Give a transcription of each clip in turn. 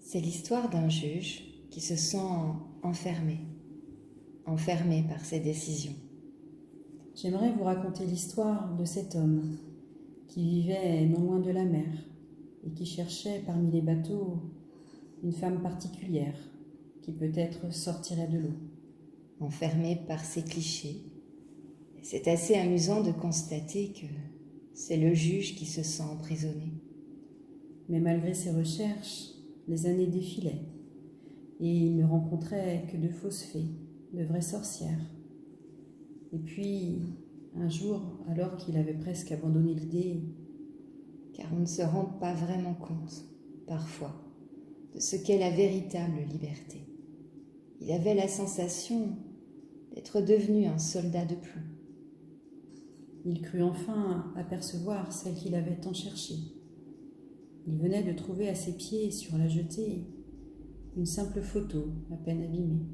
C'est l'histoire d'un juge qui se sent enfermé par ses décisions. J'aimerais vous raconter l'histoire de cet homme qui vivait non loin de la mer et qui cherchait parmi les bateaux une femme particulière qui peut-être sortirait de l'eau. Enfermé par ses clichés, c'est assez amusant de constater que c'est le juge qui se sent emprisonné. Mais malgré ses recherches, les années défilaient et il ne rencontrait que de fausses fées, de vraies sorcières. Et puis, un jour, alors qu'il avait presque abandonné l'idée, car on ne se rend pas vraiment compte, parfois, de ce qu'est la véritable liberté. Il avait la sensation d'être devenu un soldat de plomb. Il crut enfin apercevoir celle qu'il avait tant cherchée. Il venait de trouver à ses pieds, sur la jetée, une simple photo à peine abîmée.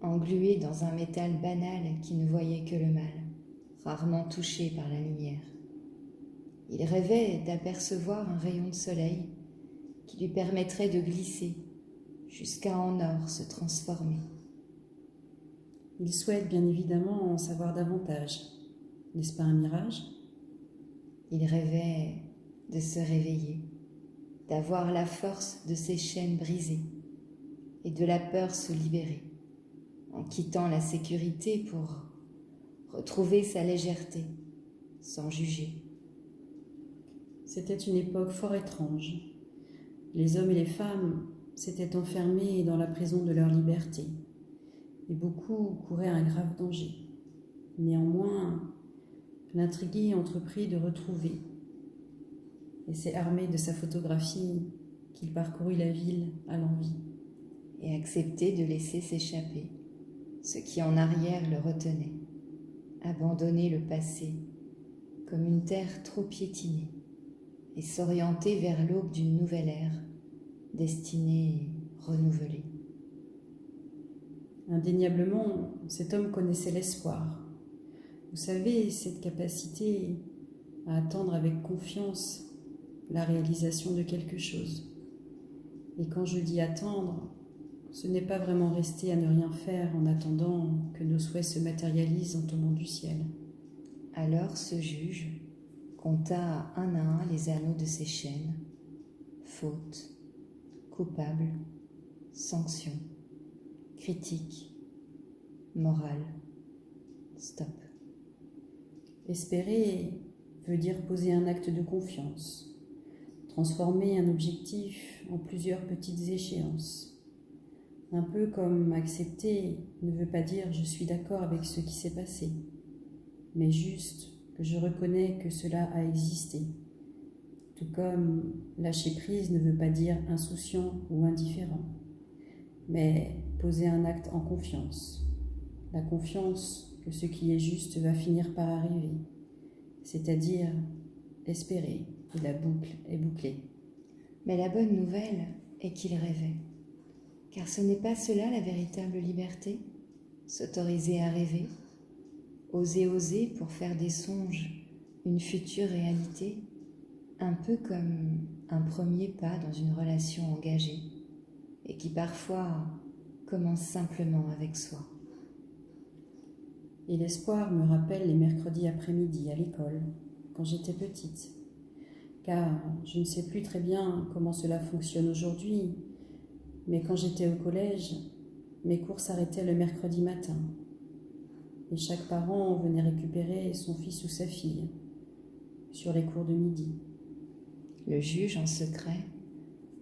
Englué dans un métal banal qui ne voyait que le mal, rarement touché par la lumière. Il rêvait d'apercevoir un rayon de soleil qui lui permettrait de glisser jusqu'à en or se transformer. Il souhaite bien évidemment en savoir davantage. N'est-ce pas un mirage ? Il rêvait de se réveiller, d'avoir la force de ses chaînes brisées et de la peur se libérer, en quittant la sécurité pour retrouver sa légèreté, sans juger. C'était une époque fort étrange. Les hommes et les femmes s'étaient enfermés dans la prison de leur liberté, et beaucoup couraient un grave danger. Néanmoins, l'intrigué entreprit de retrouver, et c'est armé de sa photographie qu'il parcourut la ville à l'envi. Et accepter de laisser s'échapper ce qui en arrière le retenait, abandonner le passé comme une terre trop piétinée et s'orienter vers l'aube d'une nouvelle ère, destinée et renouvelée. Indéniablement, cet homme connaissait l'espoir. Vous savez, cette capacité à attendre avec confiance la réalisation de quelque chose. Et quand je dis attendre, ce n'est pas vraiment rester à ne rien faire en attendant que nos souhaits se matérialisent en tombant du ciel. Alors ce juge compta un à un les anneaux de ses chaînes, faute, coupable, sanction, critique, morale, stop. Espérer veut dire poser un acte de confiance, transformer un objectif en plusieurs petites échéances. Un peu comme accepter ne veut pas dire je suis d'accord avec ce qui s'est passé, mais juste que je reconnais que cela a existé. Tout comme lâcher prise ne veut pas dire insouciant ou indifférent, mais poser un acte en confiance. La confiance que ce qui est juste va finir par arriver, c'est-à-dire espérer que la boucle est bouclée. Mais la bonne nouvelle est qu'il rêvait. Car ce n'est pas cela la véritable liberté, s'autoriser à rêver, oser pour faire des songes une future réalité, un peu comme un premier pas dans une relation engagée et qui parfois commence simplement avec soi. Et l'espoir me rappelle les mercredis après-midi à l'école, quand j'étais petite, car je ne sais plus très bien comment cela fonctionne aujourd'hui, mais quand j'étais au collège, mes cours s'arrêtaient le mercredi matin et chaque parent venait récupérer son fils ou sa fille sur les cours de midi. Le juge en secret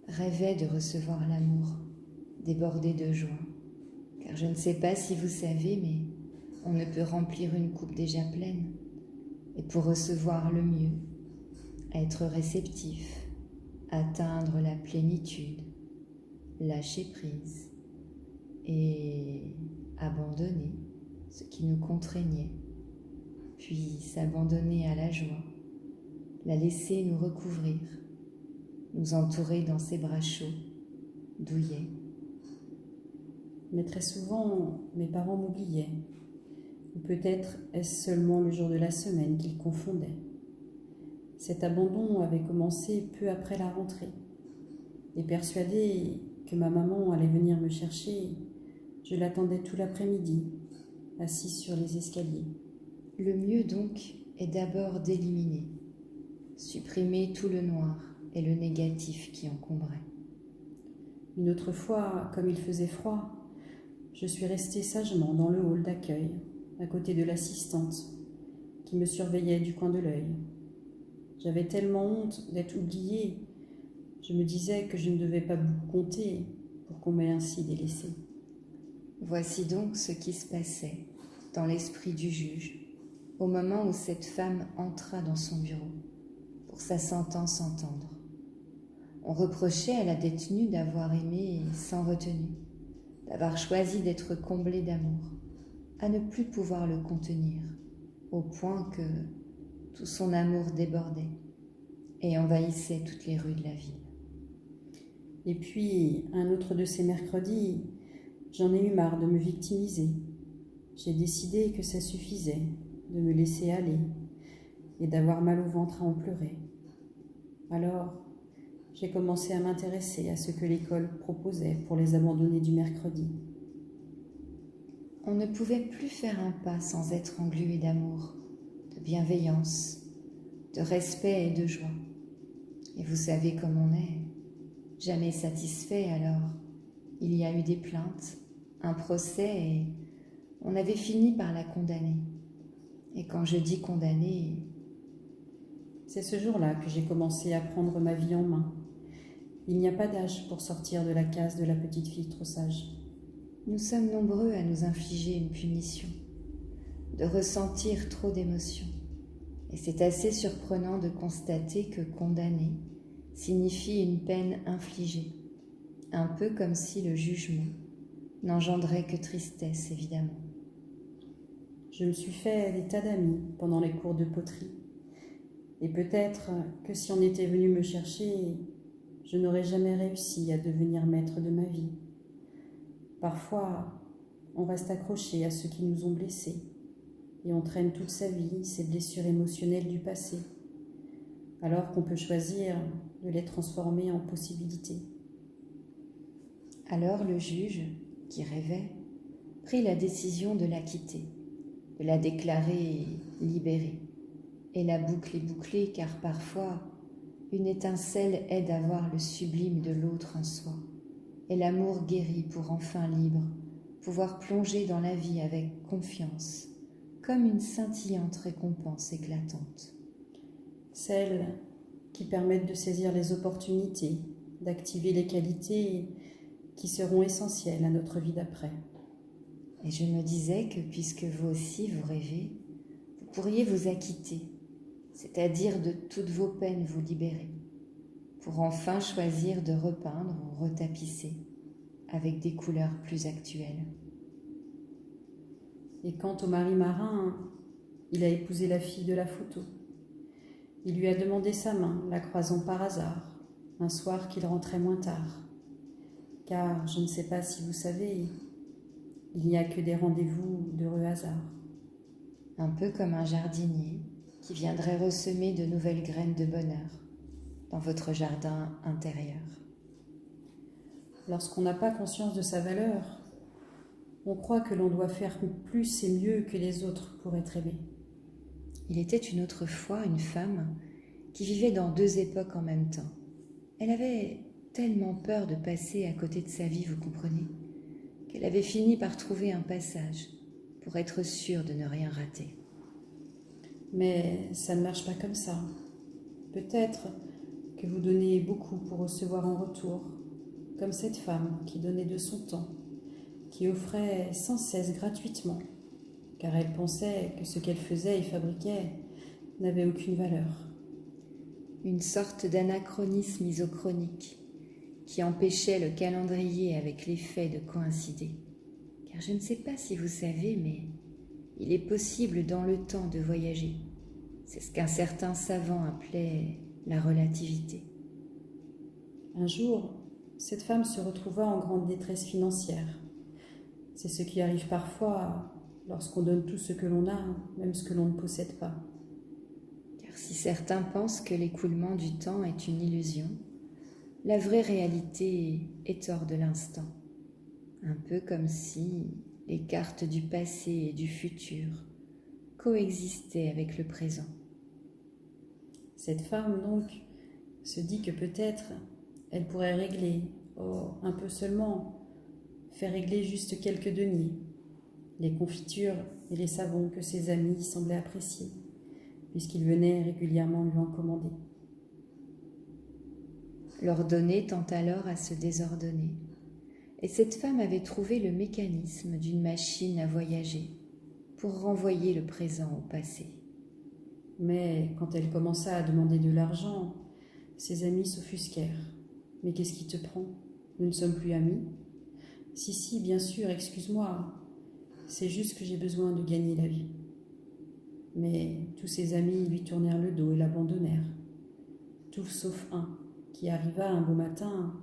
rêvait de recevoir l'amour, débordé de joie, car je ne sais pas si vous savez, mais on ne peut remplir une coupe déjà pleine. Et pour recevoir le mieux, être réceptif, atteindre la plénitude, lâcher prise et abandonner ce qui nous contraignait, puis s'abandonner à la joie, la laisser nous recouvrir, nous entourer dans ses bras chauds, douillets. Mais très souvent, mes parents m'oubliaient, ou peut-être est-ce seulement le jour de la semaine qu'ils confondaient. Cet abandon avait commencé peu après la rentrée, et persuadée que ma maman allait venir me chercher, je l'attendais tout l'après-midi, assise sur les escaliers. Le mieux donc est d'abord d'éliminer, supprimer tout le noir et le négatif qui encombrait. Une autre fois, comme il faisait froid, je suis restée sagement dans le hall d'accueil, à côté de l'assistante, qui me surveillait du coin de l'œil. J'avais tellement honte d'être oubliée, je me disais que je ne devais pas beaucoup compter pour qu'on m'ait ainsi délaissée. Voici donc ce qui se passait dans l'esprit du juge au moment où cette femme entra dans son bureau pour sa sentence entendre. On reprochait à la détenue d'avoir aimé sans retenue, d'avoir choisi d'être comblée d'amour, à ne plus pouvoir le contenir, au point que tout son amour débordait et envahissait toutes les rues de la ville. Et puis, un autre de ces mercredis, j'en ai eu marre de me victimiser. J'ai décidé que ça suffisait de me laisser aller et d'avoir mal au ventre à en pleurer. Alors, j'ai commencé à m'intéresser à ce que l'école proposait pour les abandonnés du mercredi. On ne pouvait plus faire un pas sans être englué d'amour, de bienveillance, de respect et de joie. Et vous savez comme on est, jamais satisfait alors. Il y a eu des plaintes, un procès et on avait fini par la condamner. Et quand je dis condamner, c'est ce jour-là que j'ai commencé à prendre ma vie en main. Il n'y a pas d'âge pour sortir de la case de la petite fille trop sage. Nous sommes nombreux à nous infliger une punition, de ressentir trop d'émotions. Et c'est assez surprenant de constater que condamner signifie une peine infligée, un peu comme si le jugement n'engendrait que tristesse, évidemment. Je me suis fait des tas d'amis pendant les cours de poterie. Et peut-être que si on était venu me chercher, je n'aurais jamais réussi à devenir maître de ma vie. Parfois, on reste accroché à ceux qui nous ont blessés et on traîne toute sa vie ces blessures émotionnelles du passé, alors qu'on peut choisir de les transformer en possibilités. Alors le juge, qui rêvait, prit la décision de la quitter, de la déclarer libérée. Et la boucle est bouclée car parfois, une étincelle aide à voir le sublime de l'autre en soi. Et l'amour guérit pour enfin libre, pouvoir plonger dans la vie avec confiance, comme une scintillante récompense éclatante. Celles qui permettent de saisir les opportunités, d'activer les qualités qui seront essentielles à notre vie d'après. Et je me disais que puisque vous aussi vous rêvez, vous pourriez vous acquitter, c'est-à-dire de toutes vos peines vous libérer, pour enfin choisir de repeindre ou retapisser avec des couleurs plus actuelles. Et quant au mari marin, il a épousé la fille de la photo. Il lui a demandé sa main, la croisant par hasard, un soir qu'il rentrait moins tard. Car, je ne sais pas si vous savez, il n'y a que des rendez-vous d'heureux hasard. Un peu comme un jardinier qui viendrait ressemer de nouvelles graines de bonheur dans votre jardin intérieur. Lorsqu'on n'a pas conscience de sa valeur, on croit que l'on doit faire plus et mieux que les autres pour être aimé. Il était une autre fois une femme qui vivait dans deux époques en même temps. Elle avait tellement peur de passer à côté de sa vie, vous comprenez, qu'elle avait fini par trouver un passage pour être sûre de ne rien rater. Mais ça ne marche pas comme ça. Peut-être que vous donnez beaucoup pour recevoir en retour, comme cette femme qui donnait de son temps, qui offrait sans cesse gratuitement, car elle pensait que ce qu'elle faisait et fabriquait n'avait aucune valeur. Une sorte d'anachronisme isochronique qui empêchait le calendrier avec les faits de coïncider. Car je ne sais pas si vous savez, mais il est possible dans le temps de voyager. C'est ce qu'un certain savant appelait la relativité. Un jour, cette femme se retrouva en grande détresse financière. C'est ce qui arrive parfois lorsqu'on donne tout ce que l'on a, même ce que l'on ne possède pas. Car si certains pensent que l'écoulement du temps est une illusion, la vraie réalité est hors de l'instant, un peu comme si les cartes du passé et du futur coexistaient avec le présent. Cette femme, donc, se dit que peut-être elle pourrait régler, un peu seulement, faire régler juste quelques deniers, les confitures et les savons que ses amis semblaient apprécier, puisqu'ils venaient régulièrement lui en commander. L'ordonné tend alors à se désordonner, et cette femme avait trouvé le mécanisme d'une machine à voyager pour renvoyer le présent au passé. Mais quand elle commença à demander de l'argent, ses amis s'offusquèrent. « Mais qu'est-ce qui te prend? Nous ne sommes plus amis ?»« Si, bien sûr, excuse-moi. C'est juste que j'ai besoin de gagner la vie. » Mais tous ses amis lui tournèrent le dos et l'abandonnèrent. Tout sauf un, qui arriva un beau matin,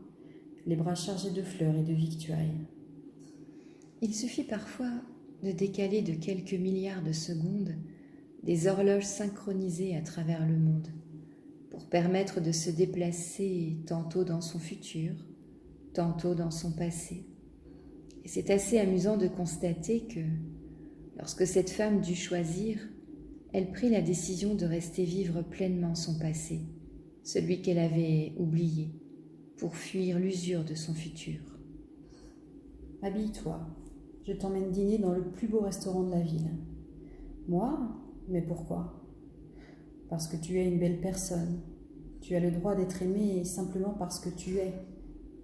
les bras chargés de fleurs et de victuailles. Il suffit parfois de décaler de quelques milliards de secondes des horloges synchronisées à travers le monde pour permettre de se déplacer tantôt dans son futur, tantôt dans son passé. Et c'est assez amusant de constater que, lorsque cette femme dut choisir, elle prit la décision de rester vivre pleinement son passé, celui qu'elle avait oublié, pour fuir l'usure de son futur. « Habille-toi, je t'emmène dîner dans le plus beau restaurant de la ville. »« Moi ? Mais pourquoi ? » ?»« Parce que tu es une belle personne. Tu as le droit d'être aimé simplement parce que tu es,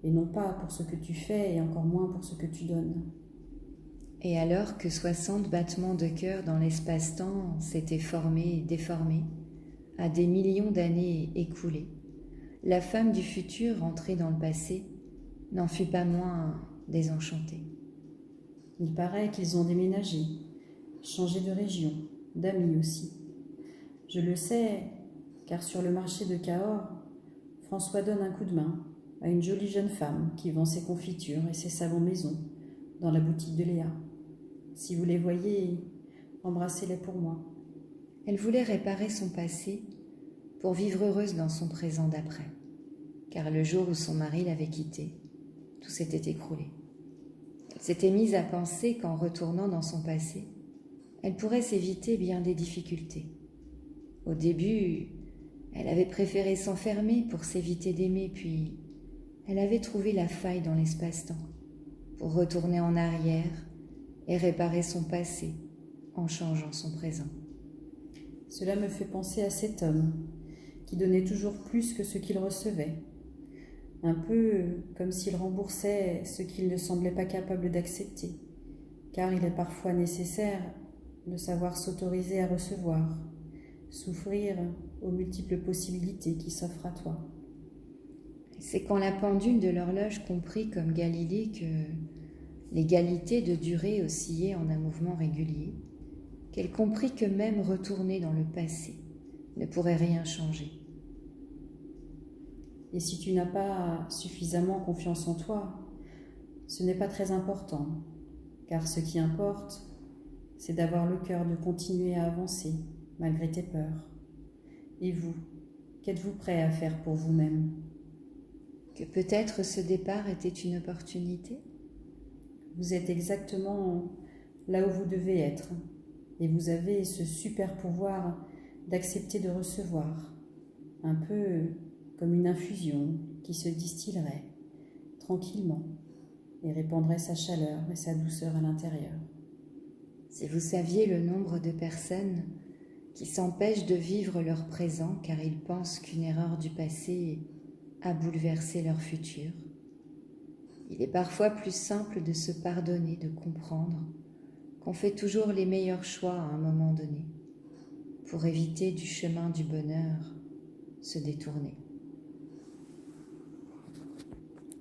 et non pas pour ce que tu fais et encore moins pour ce que tu donnes. » Et alors que 60 battements de cœur dans l'espace-temps s'étaient formés et déformés, à des millions d'années écoulées, la femme du futur entrée dans le passé n'en fut pas moins désenchantée. Il paraît qu'ils ont déménagé, changé de région, d'amis aussi. Je le sais, car sur le marché de Cahors, François donne un coup de main à une jolie jeune femme qui vend ses confitures et ses savons maison dans la boutique de Léa. Si vous les voyez, embrassez-les pour moi. Elle voulait réparer son passé pour vivre heureuse dans son présent d'après, car le jour où son mari l'avait quittée, tout s'était écroulé. Elle s'était mise à penser qu'en retournant dans son passé, elle pourrait s'éviter bien des difficultés. Au début, elle avait préféré s'enfermer pour s'éviter d'aimer, puis elle avait trouvé la faille dans l'espace-temps pour retourner en arrière et réparer son passé en changeant son présent. Cela me fait penser à cet homme qui donnait toujours plus que ce qu'il recevait, un peu comme s'il remboursait ce qu'il ne semblait pas capable d'accepter, car il est parfois nécessaire de savoir s'autoriser à recevoir, s'ouvrir aux multiples possibilités qui s'offrent à toi. C'est quand la pendule de l'horloge comprit comme Galilée que l'égalité de durée oscillait en un mouvement régulier, qu'elle comprit que même retourner dans le passé ne pourrait rien changer. Et si tu n'as pas suffisamment confiance en toi, ce n'est pas très important, car ce qui importe, c'est d'avoir le cœur de continuer à avancer malgré tes peurs. Et vous, qu'êtes-vous prêt à faire pour vous-même ? Que peut-être ce départ était une opportunité ? Vous êtes exactement là où vous devez être, et vous avez ce super pouvoir d'accepter de recevoir, un peu comme une infusion qui se distillerait tranquillement et répandrait sa chaleur et sa douceur à l'intérieur. Si vous saviez le nombre de personnes qui s'empêchent de vivre leur présent car ils pensent qu'une erreur du passé a bouleversé leur futur. Il est parfois plus simple de se pardonner, de comprendre qu'on fait toujours les meilleurs choix à un moment donné, pour éviter du chemin du bonheur se détourner.